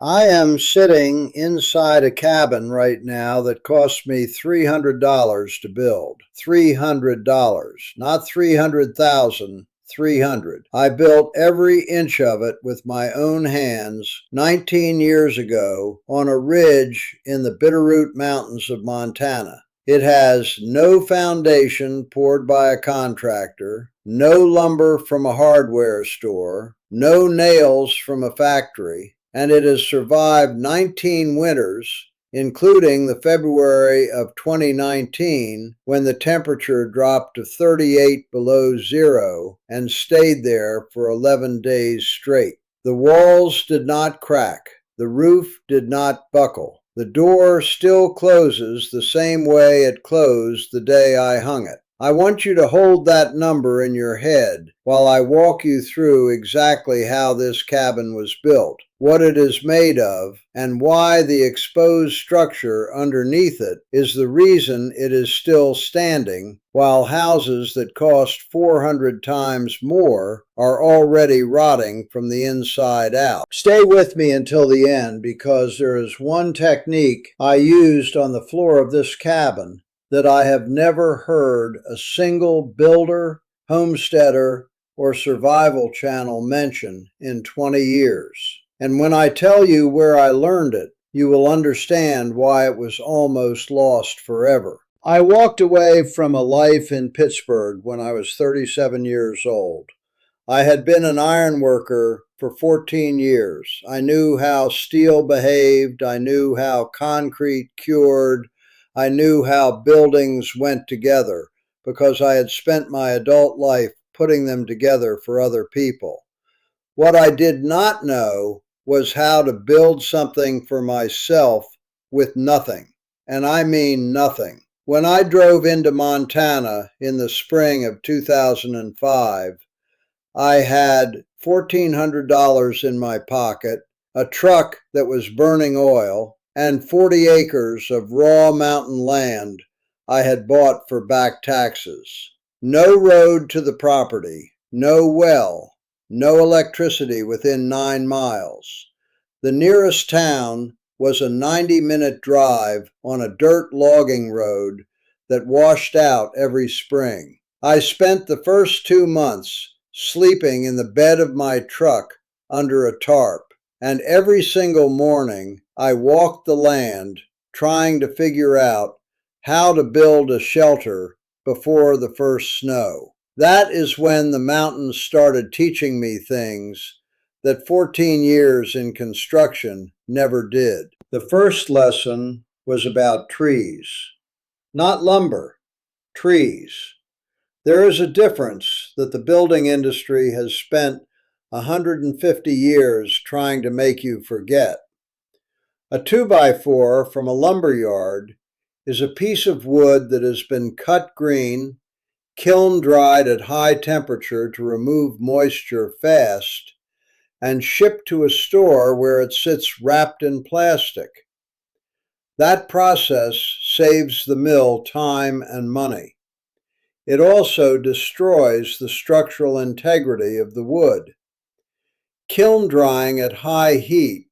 I am sitting inside a cabin right now that cost me $300 to build. $300, not 300,000. 300. I built every inch of it with my own hands 19 years ago on a ridge in the Bitterroot Mountains of Montana. It has no foundation poured by a contractor, no lumber from a hardware store, no nails from a factory, and it has survived 19 winters, including the February of 2019 when the temperature dropped to 38 below zero and stayed there for 11 days straight. The walls did not crack. The roof did not buckle. The door still closes the same way it closed the day I hung it. I want you to hold that number in your head while I walk you through exactly how this cabin was built, what it is made of, and why the exposed structure underneath it is the reason it is still standing, while houses that cost 400 times more are already rotting from the inside out. Stay with me until the end because there is one technique I used on the floor of this cabin that I have never heard a single builder, homesteader, or survival channel mention in 20 years. And when I tell you where I learned it, you will understand why it was almost lost forever. I walked away from a life in Pittsburgh when I was 37 years old. I had been an iron worker for 14 years. I knew how steel behaved. I knew how concrete cured. I knew how buildings went together because I had spent my adult life putting them together for other people. What I did not know was how to build something for myself with nothing, and I mean nothing. When I drove into Montana in the spring of 2005, I had $1,400 in my pocket, a truck that was burning oil, and 40 acres of raw mountain land I had bought for back taxes. No road to the property, no well, no electricity within 9 miles. The nearest town was a 90-minute drive on a dirt logging road that washed out every spring. I spent the first 2 months sleeping in the bed of my truck under a tarp, and every single morning I walked the land trying to figure out how to build a shelter before the first snow. That is when the mountains started teaching me things that 14 years in construction never did. The first lesson was about trees, not lumber, trees. There is a difference that the building industry has spent 150 years trying to make you forget. A 2x4 from a lumber yard is a piece of wood that has been cut green, kiln dried at high temperature to remove moisture fast, and shipped to a store where it sits wrapped in plastic. That process saves the mill time and money. It also destroys the structural integrity of the wood. Kiln drying at high heat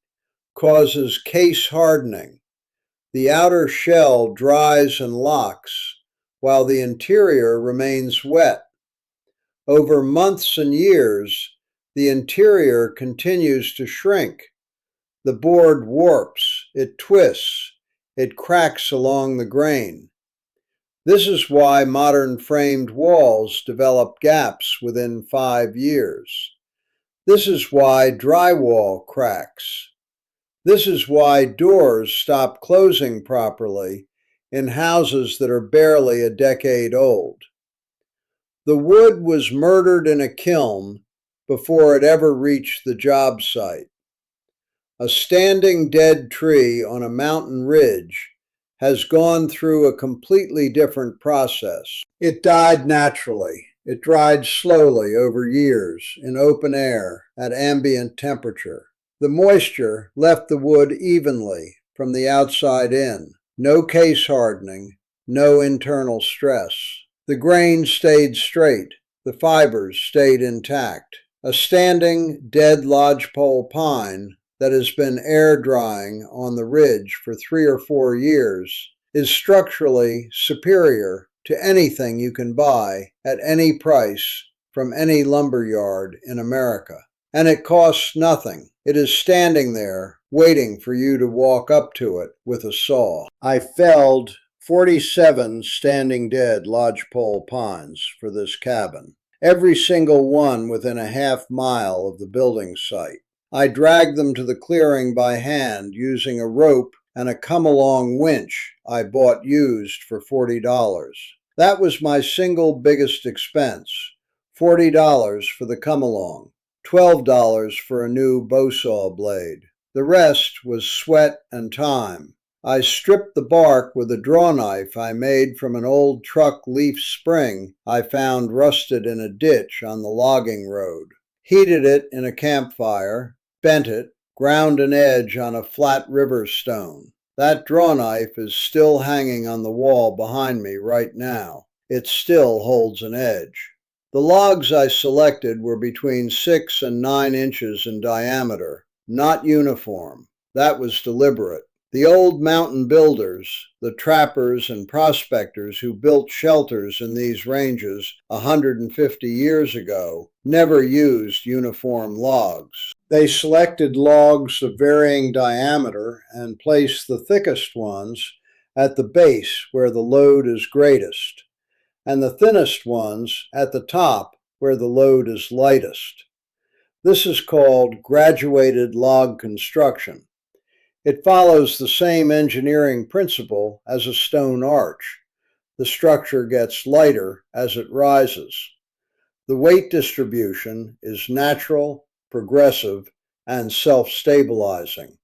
causes case hardening. The outer shell dries and locks, while the interior remains wet. Over months and years, the interior continues to shrink. The board warps, it twists, it cracks along the grain. This is why modern framed walls develop gaps within 5 years. This is why drywall cracks. This is why doors stop closing properly in houses that are barely a decade old. The wood was murdered in a kiln before it ever reached the job site. A standing dead tree on a mountain ridge has gone through a completely different process. It died naturally. It dried slowly over years in open air at ambient temperature. The moisture left the wood evenly from the outside in. No case hardening, no internal stress. The grain stayed straight. The fibers stayed intact. A standing, dead lodgepole pine that has been air drying on the ridge for 3 or 4 years is structurally superior to anything you can buy at any price from any lumber yard in America. And it costs nothing. It is standing there waiting for you to walk up to it with a saw. I felled 47 standing dead lodgepole pines for this cabin, every single one within a half-mile of the building site. I dragged them to the clearing by hand using a rope and a come-along winch I bought used for $40. That was my single biggest expense, $40 for the come-along, $12 for a new bow saw blade. The rest was sweat and time. I stripped the bark with a draw knife I made from an old truck leaf spring I found rusted in a ditch on the logging road, heated it in a campfire, bent it, ground an edge on a flat river stone. That draw knife is still hanging on the wall behind me right now. It still holds an edge. The logs I selected were between 6 and 9 inches in diameter, not uniform. That was deliberate. The old mountain builders, the trappers and prospectors who built shelters in these ranges 150 years ago, never used uniform logs. They selected logs of varying diameter and placed the thickest ones at the base where the load is greatest, and the thinnest ones at the top where the load is lightest. This is called graduated log construction. It follows the same engineering principle as a stone arch. The structure gets lighter as it rises. The weight distribution is natural, progressive, and self-stabilizing.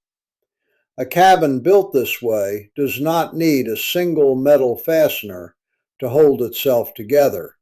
A cabin built this way does not need a single metal fastener to hold itself together.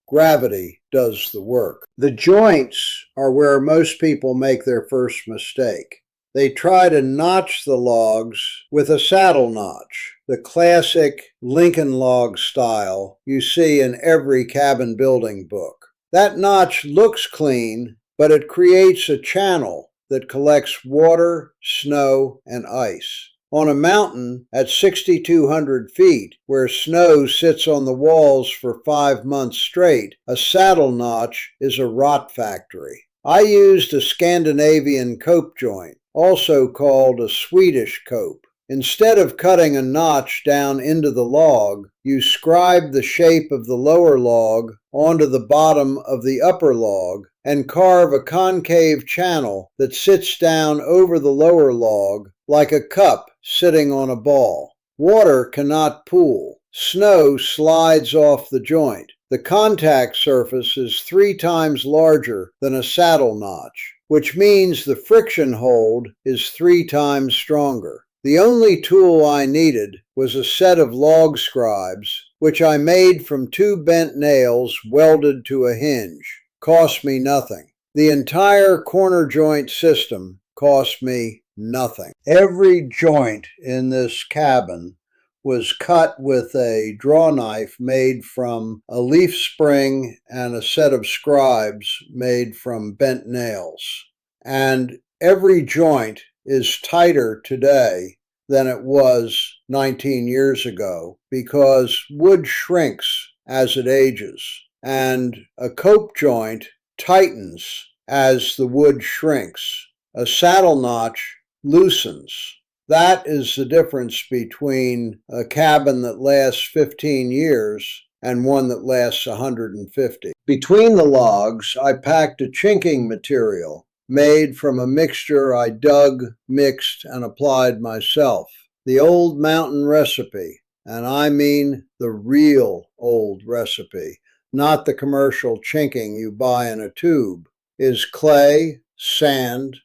Gravity does the work. The joints are where most people make their first mistake. They try to notch the logs with a saddle notch, the classic Lincoln log style you see in every cabin building book. That notch looks clean, but it creates a channel that collects water, snow, and ice. On a mountain at 6,200 feet, where snow sits on the walls for 5 months straight, a saddle notch is a rot factory. I used a Scandinavian cope joint, also called a Swedish cope. Instead of cutting a notch down into the log, you scribe the shape of the lower log onto the bottom of the upper log and carve a concave channel that sits down over the lower log like a cup sitting on a ball. Water cannot pool. Snow slides off the joint. The contact surface is 3 times larger than a saddle notch, which means the friction hold is 3 times stronger. The only tool I needed was a set of log scribes, which I made from 2 bent nails welded to a hinge. Cost me nothing. The entire corner joint system cost me nothing. Every joint in this cabin was cut with a draw knife made from a leaf spring and a set of scribes made from bent nails. And every joint is tighter today than it was 19 years ago because wood shrinks as it ages, and a cope joint tightens as the wood shrinks. A saddle notch loosens. That is the difference between a cabin that lasts 15 years and one that lasts 150. Between the logs, I packed a chinking material made from a mixture I dug, mixed, and applied myself. The old mountain recipe, and I mean the real old recipe, not the commercial chinking you buy in a tube, is clay, sand,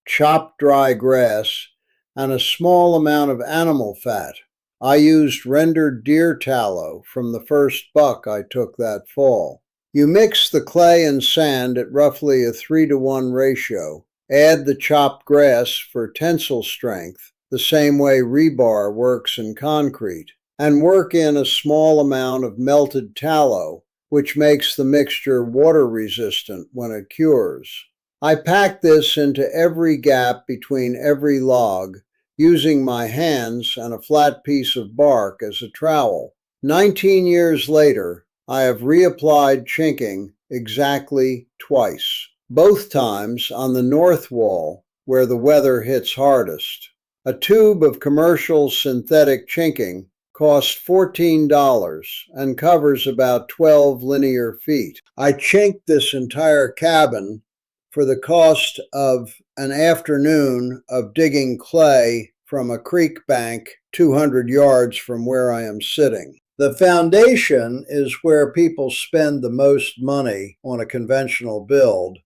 chopped dry grass, and a small amount of animal fat. I used rendered deer tallow from the first buck I took that fall. You mix the clay and sand at roughly a 3-to-1 ratio. Add the chopped grass for tensile strength, the same way rebar works in concrete, and work in a small amount of melted tallow, which makes the mixture water resistant when it cures. I packed this into every gap between every log, using my hands and a flat piece of bark as a trowel. 19 years later, I have reapplied chinking exactly twice, both times on the north wall where the weather hits hardest. A tube of commercial synthetic chinking costs $14 and covers about 12 linear feet. I chinked this entire cabin for the cost of an afternoon of digging clay from a creek bank 200 yards from where I am sitting. The foundation is where people spend the most money on a conventional build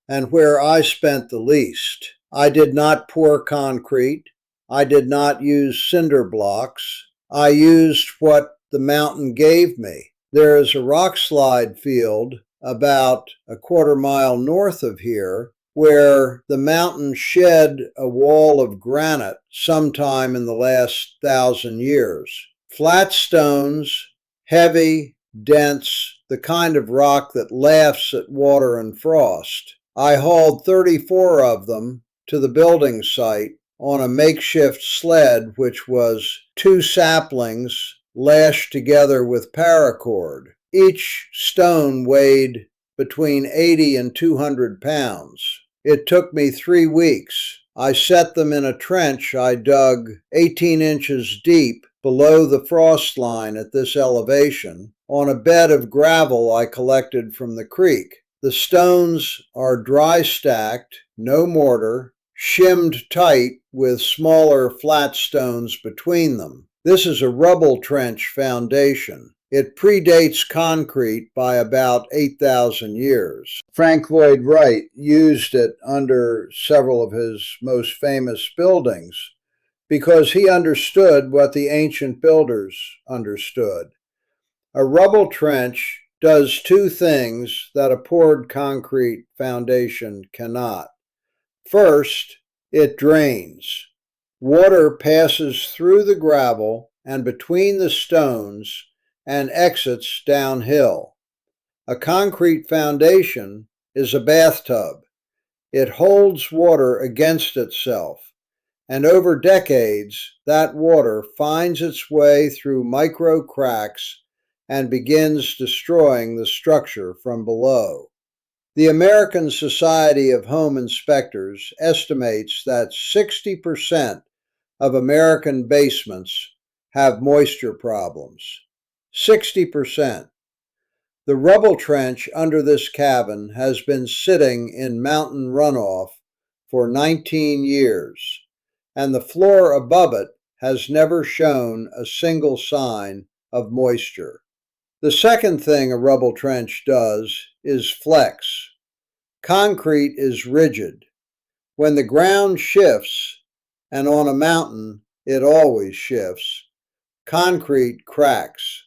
and where I spent the least. I did not pour concrete. I did not use cinder blocks. I used what the mountain gave me. There is a rock slide field about a quarter-mile north of here where the mountain shed a wall of granite sometime in the last 1,000 years. Flat stones, heavy, dense, the kind of rock that laughs at water and frost. I hauled 34 of them to the building site on a makeshift sled, which was 2 saplings lashed together with paracord. Each stone weighed between 80 and 200 pounds. It took me 3 weeks. I set them in a trench I dug 18 inches deep below the frost line at this elevation on a bed of gravel I collected from the creek. The stones are dry stacked, no mortar, shimmed tight with smaller flat stones between them. This is a rubble trench foundation. It predates concrete by about 8,000 years. Frank Lloyd Wright used it under several of his most famous buildings because he understood what the ancient builders understood. A rubble trench does 2 things that a poured concrete foundation cannot. First, it drains. Water passes through the gravel and between the stones and exits downhill. A concrete foundation is a bathtub. It holds water against itself, and over decades, that water finds its way through micro cracks and begins destroying the structure from below. The American Society of Home Inspectors estimates that 60% of American basements have moisture problems. 60%. The rubble trench under this cabin has been sitting in mountain runoff for 19 years, and the floor above it has never shown a single sign of moisture. The second thing a rubble trench does is flex. Concrete is rigid. When the ground shifts, and on a mountain it always shifts, concrete cracks.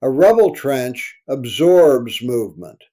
A rubble trench absorbs movement.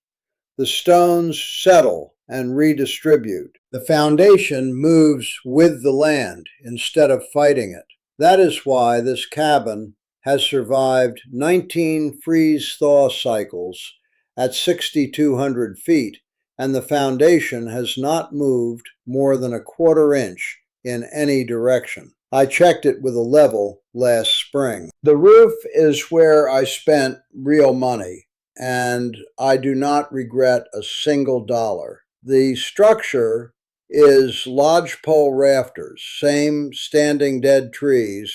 The stones settle and redistribute. The foundation moves with the land instead of fighting it. That is why this cabin has survived 19 freeze-thaw cycles at 6,200 feet, and the foundation has not moved more than a quarter inch in any direction. I checked it with a level last spring. The roof is where I spent real money, and I do not regret a single dollar. The structure is lodgepole rafters, same standing dead trees,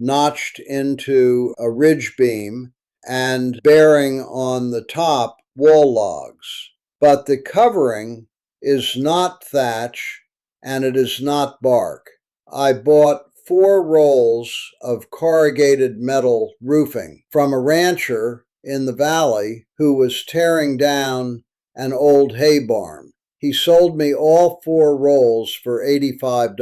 notched into a ridge beam and bearing on the top wall logs. But the covering is not thatch and it is not bark. I bought 4 rolls of corrugated metal roofing from a rancher in the valley who was tearing down an old hay barn. He sold me all 4 rolls for $85.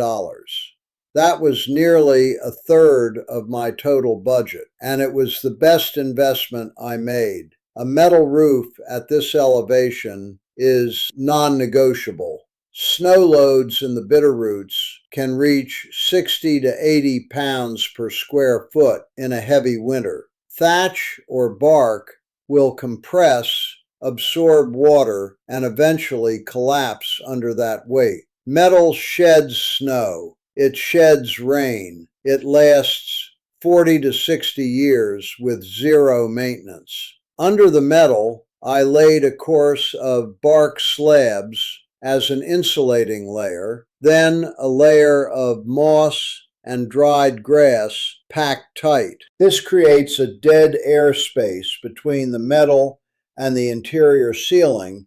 That was nearly a third of my total budget, and it was the best investment I made. A metal roof at this elevation is non-negotiable. Snow loads in the Bitterroots can reach 60 to 80 pounds per square foot in a heavy winter. Thatch or bark will compress absorb water, and eventually collapse under that weight. Metal sheds snow. It sheds rain. It lasts 40 to 60 years with zero maintenance. Under the metal, I laid a course of bark slabs as an insulating layer, then a layer of moss and dried grass packed tight. This creates a dead air space between the metal and the interior ceiling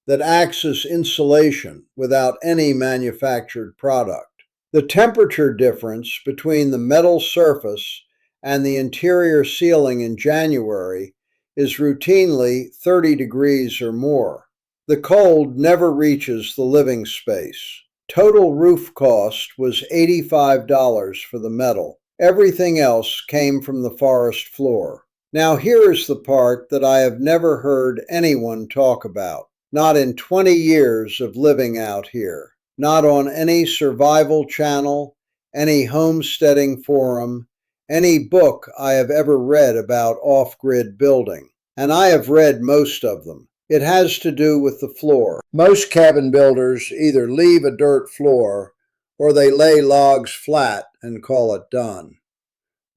that acts as insulation without any manufactured product. The temperature difference between the metal surface and the interior ceiling in January is routinely 30 degrees or more. The cold never reaches the living space. Total roof cost was $85 for the metal. Everything else came from the forest floor. Now here is the part that I have never heard anyone talk about. Not in 20 years of living out here. Not on any survival channel, any homesteading forum, any book I have ever read about off-grid building. And I have read most of them. It has to do with the floor. Most cabin builders either leave a dirt floor or they lay logs flat and call it done.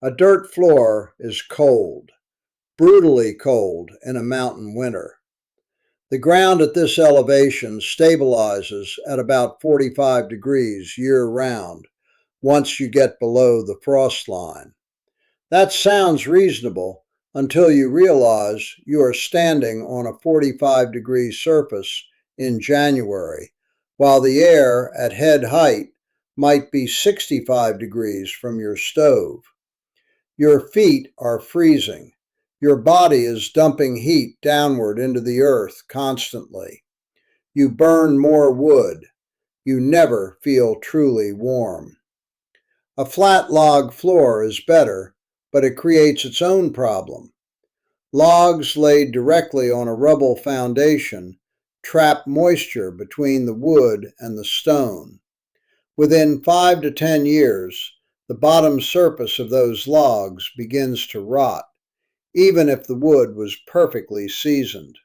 A dirt floor is cold, brutally cold in a mountain winter. The ground at this elevation stabilizes at about 45 degrees year-round once you get below the frost line. That sounds reasonable until you realize you are standing on a 45-degree surface in January, while the air at head height might be 65 degrees from your stove. Your feet are freezing. Your body is dumping heat downward into the earth constantly. You burn more wood. You never feel truly warm. A flat log floor is better, but it creates its own problem. Logs laid directly on a rubble foundation trap moisture between the wood and the stone. Within 5 to 10 years, the bottom surface of those logs begins to rot, even if the wood was perfectly seasoned.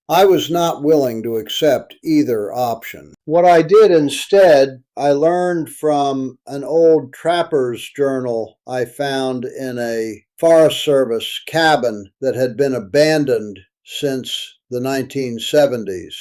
I was not willing to accept either option. What I did instead, I learned from an old trapper's journal I found in a Forest Service cabin that had been abandoned since the 1970s.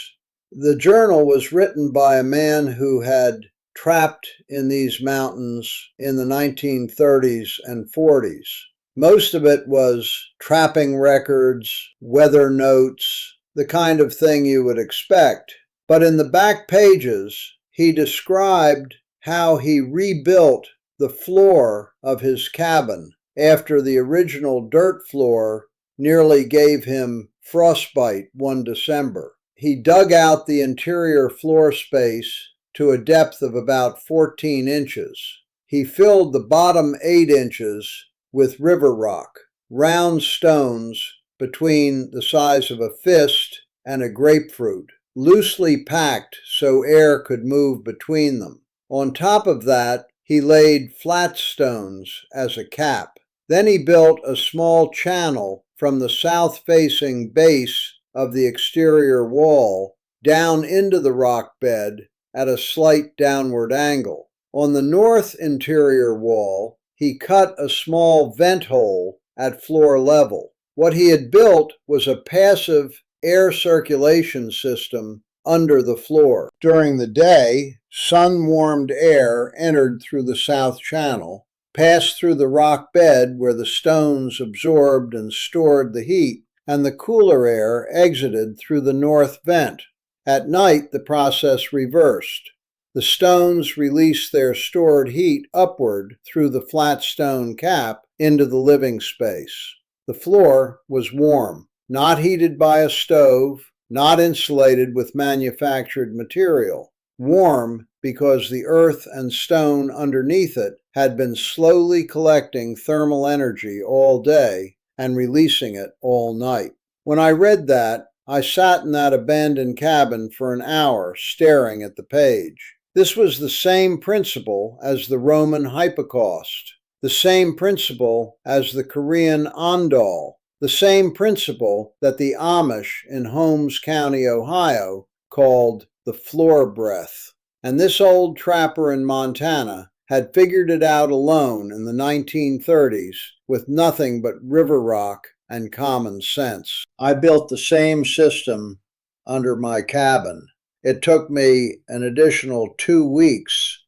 The journal was written by a man who had trapped in these mountains in the 1930s and 40s. Most of it was trapping records, weather notes, the kind of thing you would expect. But in the back pages, he described how he rebuilt the floor of his cabin after the original dirt floor nearly gave him frostbite one December. He dug out the interior floor space to a depth of about 14 inches. He filled the bottom 8 inches with river rock, round stones between the size of a fist and a grapefruit, loosely packed so air could move between them. On top of that, he laid flat stones as a cap. Then he built a small channel from the south-facing base of the exterior wall down into the rock bed at a slight downward angle. On the north interior wall, he cut a small vent hole at floor level. What he had built was a passive air circulation system under the floor. During the day, sun-warmed air entered through the south channel, passed through the rock bed where the stones absorbed and stored the heat, and the cooler air exited through the north vent. At night, the process reversed. The stones released their stored heat upward through the flat stone cap into the living space. The floor was warm, not heated by a stove, not insulated with manufactured material. Warm because the earth and stone underneath it had been slowly collecting thermal energy all day and releasing it all night. When I read that, I sat in that abandoned cabin for an hour staring at the page. This was the same principle as the Roman hypocaust, the same principle as the Korean andal, the same principle that the Amish in Holmes County, Ohio, called the floor breath. And this old trapper in Montana had figured it out alone in the 1930s with nothing but river rock and common sense. I built the same system under my cabin. It took me an additional 2 weeks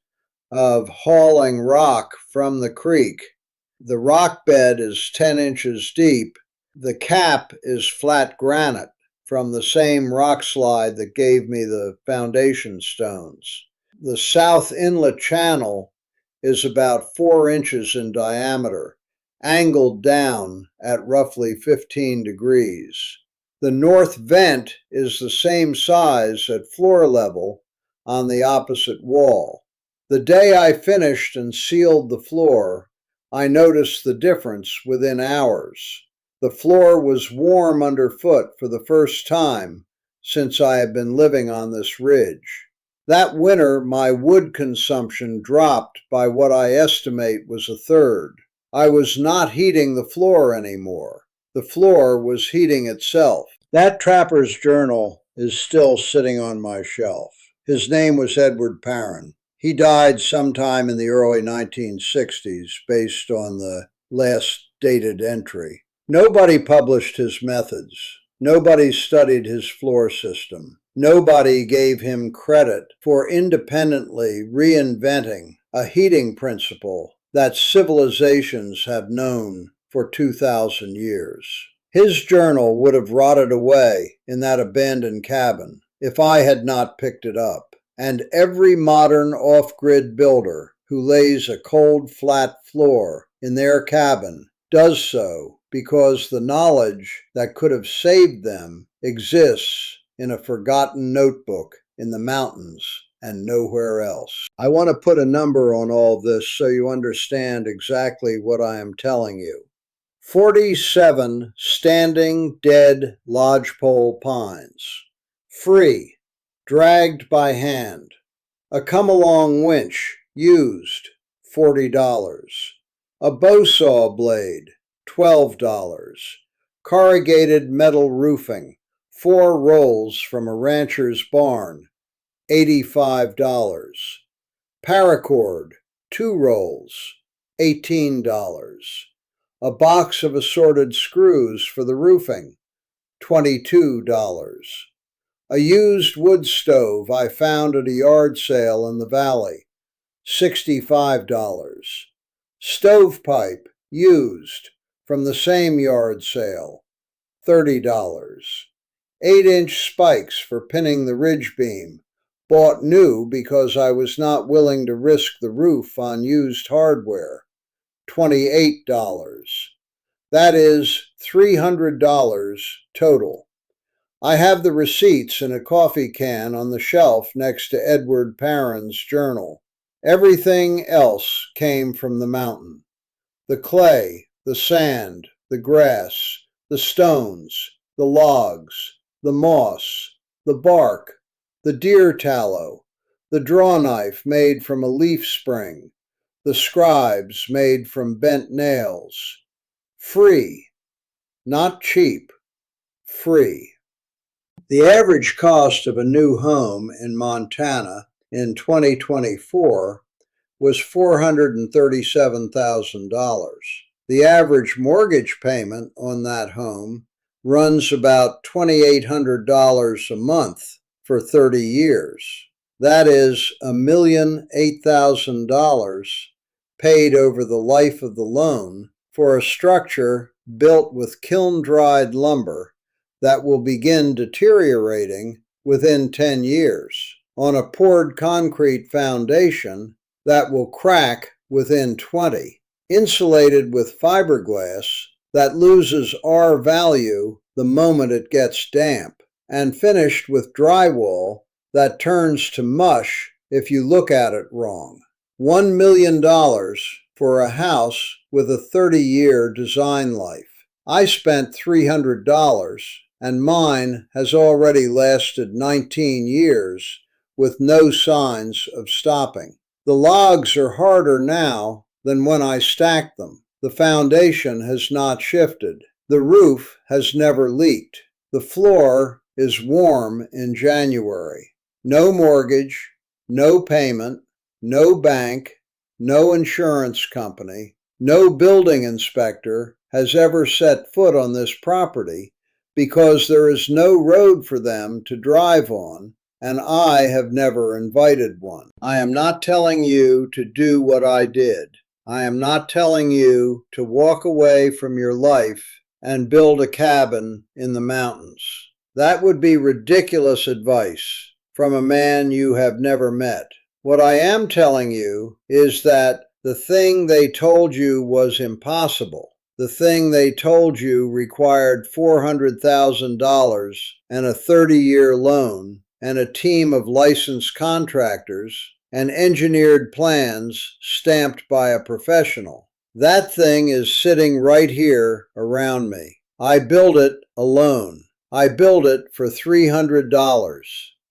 of hauling rock from the creek. The rock bed is 10 inches deep. The cap is flat granite from the same rock slide that gave me the foundation stones. The south inlet channel is about 4 inches in diameter, angled down at roughly 15 degrees. The north vent is the same size at floor level on the opposite wall. The day I finished and sealed the floor, I noticed the difference within hours. The floor was warm underfoot for the first time since I had been living on this ridge. That winter, my wood consumption dropped by what I estimate was a third. I was not heating the floor anymore. The floor was heating itself. That trapper's journal is still sitting on my shelf. His name was Edward Parran. He died sometime in the early 1960s based on the last dated entry. Nobody published his methods. Nobody studied his floor system. Nobody gave him credit for independently reinventing a heating principle that civilizations have known for 2,000 years. His journal would have rotted away in that abandoned cabin if I had not picked it up. And every modern off-grid builder who lays a cold, flat floor in their cabin does so because the knowledge that could have saved them exists in a forgotten notebook in the mountains and nowhere else. I want to put a number on all this so you understand exactly what I am telling you. 47 standing dead lodgepole pines. Free, dragged by hand. A come-along winch, used, $40. A bow saw blade, $12. Corrugated metal roofing, 4 rolls from a rancher's barn, $85. Paracord, 2 rolls, $18. A box of assorted screws for the roofing, $22. A used wood stove I found at a yard sale in the valley, $65. Stovepipe, used, from the same yard sale, $30. 8-inch spikes for pinning the ridge beam, bought new because I was not willing to risk the roof on used hardware, $28. That is $300 total. I have the receipts in a coffee can on the shelf next to Edward Parran's journal. Everything else came from the mountain. The clay, the sand, the grass, the stones, the logs, the moss, the bark, the deer tallow, the draw knife made from a leaf spring, the scribes made from bent nails. Free, not cheap, free. The average cost of a new home in Montana in 2024 was $437,000. The average mortgage payment on that home runs about $2,800 a month for 30 years. That is $1,008,000 paid over the life of the loan for a structure built with kiln-dried lumber that will begin deteriorating within 10 years on a poured concrete foundation that will crack within 20, insulated with fiberglass that loses R value the moment it gets damp, and finished with drywall that turns to mush if you look at it wrong. $1 million for a house with a 30-year design life. I spent $300, and mine has already lasted 19 years with no signs of stopping. The logs are harder now than when I stacked them. The foundation has not shifted, The roof has never leaked. The floor is warm in January. No mortgage, no payment, no bank, no insurance company, no building inspector has ever set foot on this property because there is no road for them to drive on, and I have never invited one. I am not telling you to do what I did. I am not telling you to walk away from your life and build a cabin in the mountains. That would be ridiculous advice from a man you have never met. What I am telling you is that the thing they told you was impossible. The thing they told you required $400,000 and a 30-year loan and a team of licensed contractors and engineered plans stamped by a professional. That thing is sitting right here around me. I built it alone. I built it for $300,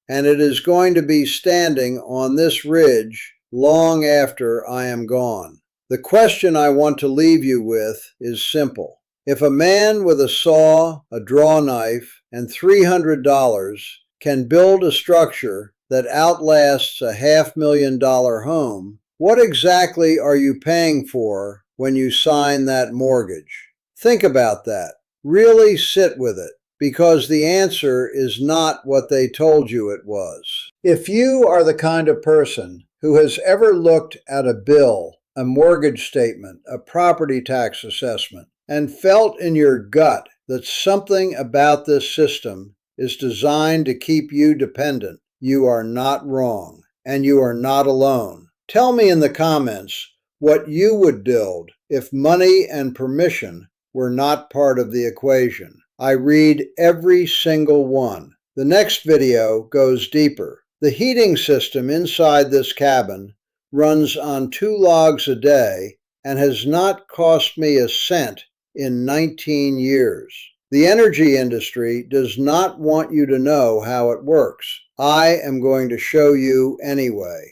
and it is going to be standing on this ridge long after I am gone. The question I want to leave you with is simple. If a man with a saw, a draw knife, and $300 can build a structure that outlasts a $500,000 home, what exactly are you paying for when you sign that mortgage? Think about that. Really sit with it, because the answer is not what they told you it was. If you are the kind of person who has ever looked at a bill, a mortgage statement, a property tax assessment, and felt in your gut that something about this system is designed to keep you dependent, you are not wrong, and you are not alone. Tell me in the comments what you would build if money and permission were not part of the equation. I read every single one. The next video goes deeper. The heating system inside this cabin runs on 2 logs a day and has not cost me a cent in 19 years. The energy industry does not want you to know how it works. I am going to show you anyway.